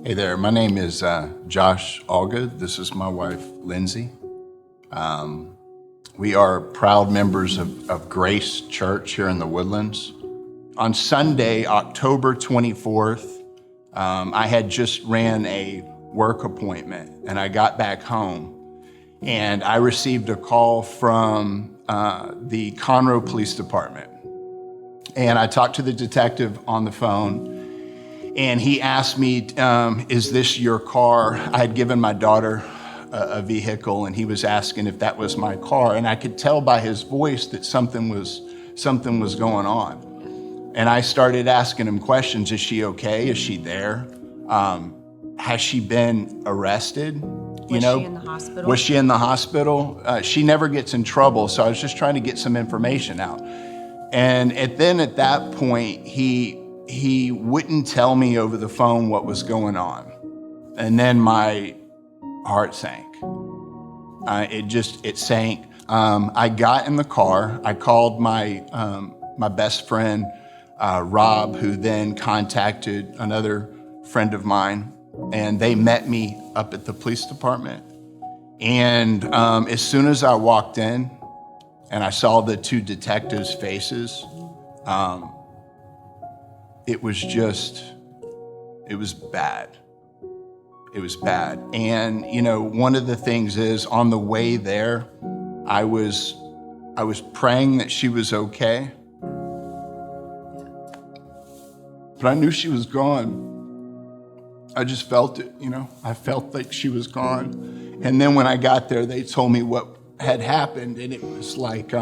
Hey there, my name is Josh Allgood. This is my wife, Lindsey. We are proud members of Grace Church here in the Woodlands. On Sunday, October 24th, I had just ran a work appointment and I got back home and I received a call from the Conroe Police Department. And I talked to the detective on the phone and he asked me, is this your car? I had given my daughter a vehicle and he was asking if that was my car. And I could tell by his voice that something was going on. And I started asking him questions. Is she okay? Is she there? Has she been arrested? Was she in the hospital? Was she in the hospital? She never gets in trouble. So I was just trying to get some information out. And then at that point, he wouldn't tell me over the phone what was going on. And then my heart sank. It sank. I got in the car. I called my best friend, Rob, who then contacted another friend of mine, and they met me up at the police department. And as soon as I walked in and I saw the two detectives' faces, it was bad. It was bad. And, one of the things is on the way there, I was praying that she was okay. But I knew she was gone. I just felt it, I felt like she was gone. And then when I got there, they told me what had happened, and it was like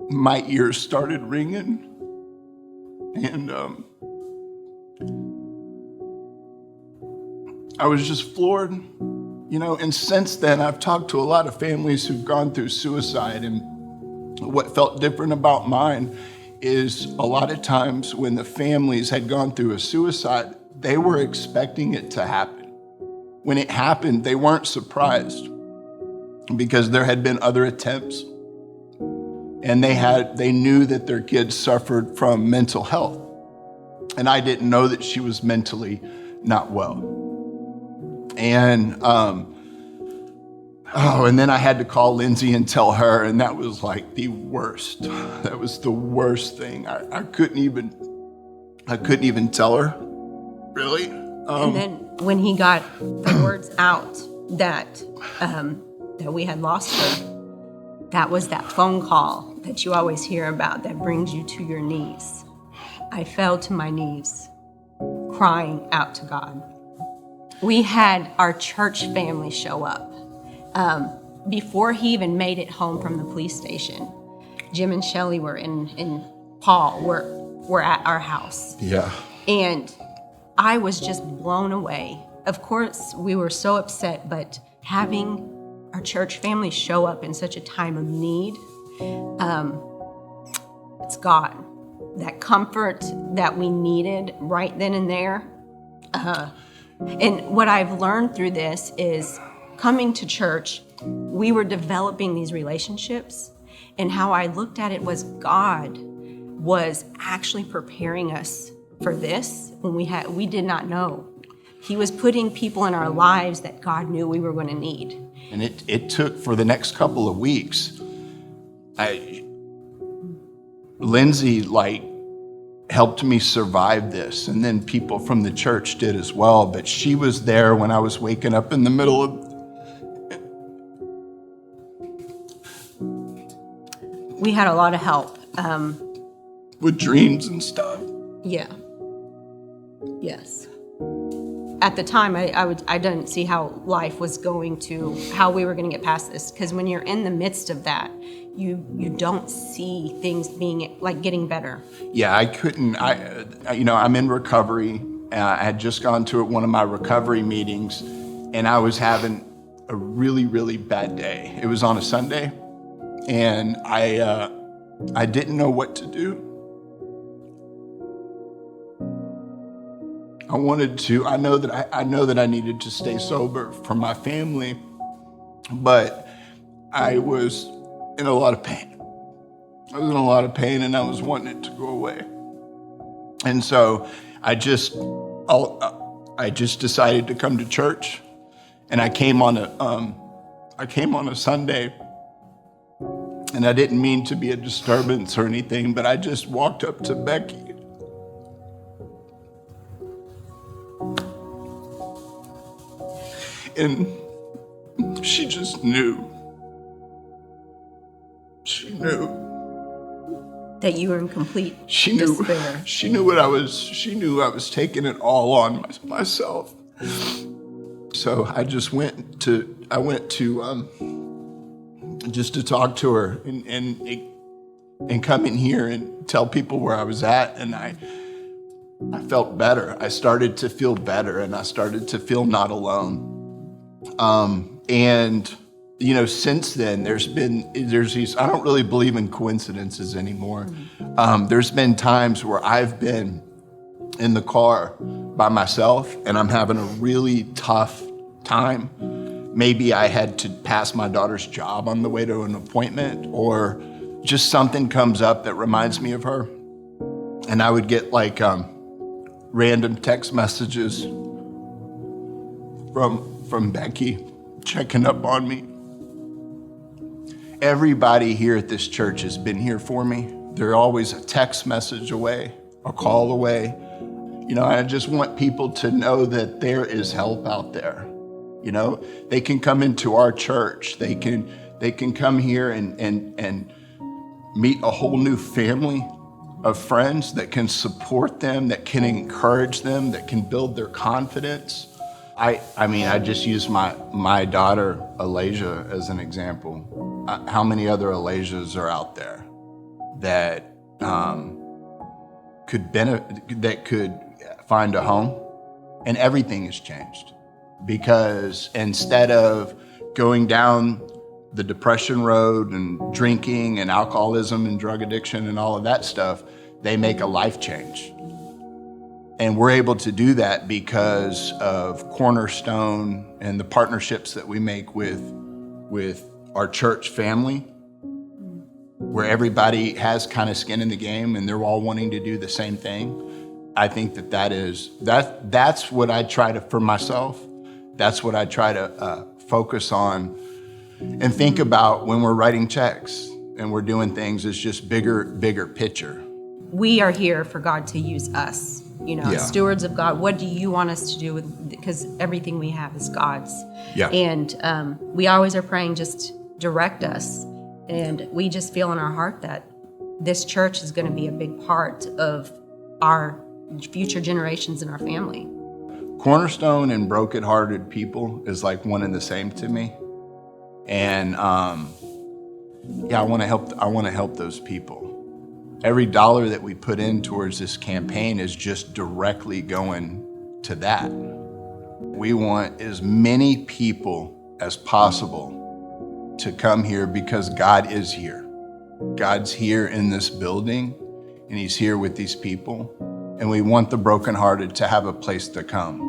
my ears started ringing. And I was just floored, and since then I've talked to a lot of families who've gone through suicide, and what felt different about mine is a lot of times when the families had gone through a suicide, they were expecting it to happen. When it happened, they weren't surprised because there had been other attempts. And they knew that their kids suffered from mental health. And I didn't know that she was mentally not well. And, and then I had to call Lindsey and tell her, and that was like the worst. That was the worst thing. I couldn't even tell her, really. And then when he got the words out that we had lost her, that was that phone call that you always hear about that brings you to your knees. I fell to my knees, crying out to God. We had our church family show up. Before he even made it home from the police station, Jim and Shelly were in Paul were at our house. Yeah. And I was just blown away. Of course, we were so upset, but having our church family show up in such a time of need, it's God. That comfort that we needed right then and there. And what I've learned through this is coming to church, we were developing these relationships, and how I looked at it was God was actually preparing us for this when we did not know. He was putting people in our lives that God knew we were going to need. And it took, for the next couple of weeks, Lindsey helped me survive this, and then people from the church did as well. But she was there when I was waking up in the middle of. We had a lot of help. With dreams and stuff. Yeah. Yes. At the time, I didn't see how life was going to, how we were going to get past this. Because when you're in the midst of that, you don't see things being getting better. Yeah, I couldn't. I'm in recovery. I had just gone to one of my recovery meetings, and I was having a really, really bad day. It was on a Sunday, and I didn't know what to do. I know that I needed to stay sober for my family, but I was in a lot of pain. And I was wanting it to go away. And so I just I just decided to come to church, and I came on a Sunday, and I didn't mean to be a disturbance or anything, but I just walked up to Becky. And she just knew. She knew. That you were in complete despair. She knew I was taking it all on myself. So I went to just to talk to her and come in here and tell people where I was at, and I felt better. I started to feel better, and I started to feel not alone. And since then, there's these, I don't really believe in coincidences anymore. There's been times where I've been in the car by myself and I'm having a really tough time. Maybe I had to pass my daughter's job on the way to an appointment, or just something comes up that reminds me of her. And I would get random text messages from Becky checking up on me. Everybody here at this church has been here for me. They're always a text message away, a call away. I just want people to know that there is help out there. They can come into our church. They can come here and meet a whole new family of friends that can support them, that can encourage them, that can build their confidence. I just use my daughter, Alasia, as an example. How many other Alasias are out there that could find a home? And everything has changed, because instead of going down the depression road and drinking and alcoholism and drug addiction and all of that stuff, they make a life change. And we're able to do that because of Cornerstone and the partnerships that we make with our church family, where everybody has kind of skin in the game and they're all wanting to do the same thing. I think that's what I try to, for myself, that's what I try to focus on and think about when we're writing checks and we're doing things. Is just bigger picture. We are here for God to use us, stewards of God. What do you want us to do because everything we have is God's. Yeah. And we always are praying, just direct us. And we just feel in our heart that this church is going to be a big part of our future generations in our family. Cornerstone and brokenhearted people is like one and the same to me. And I want to help those people. Every dollar that we put in towards this campaign is just directly going to that. We want as many people as possible to come here because God is here. God's here in this building, and he's here with these people. And we want the brokenhearted to have a place to come.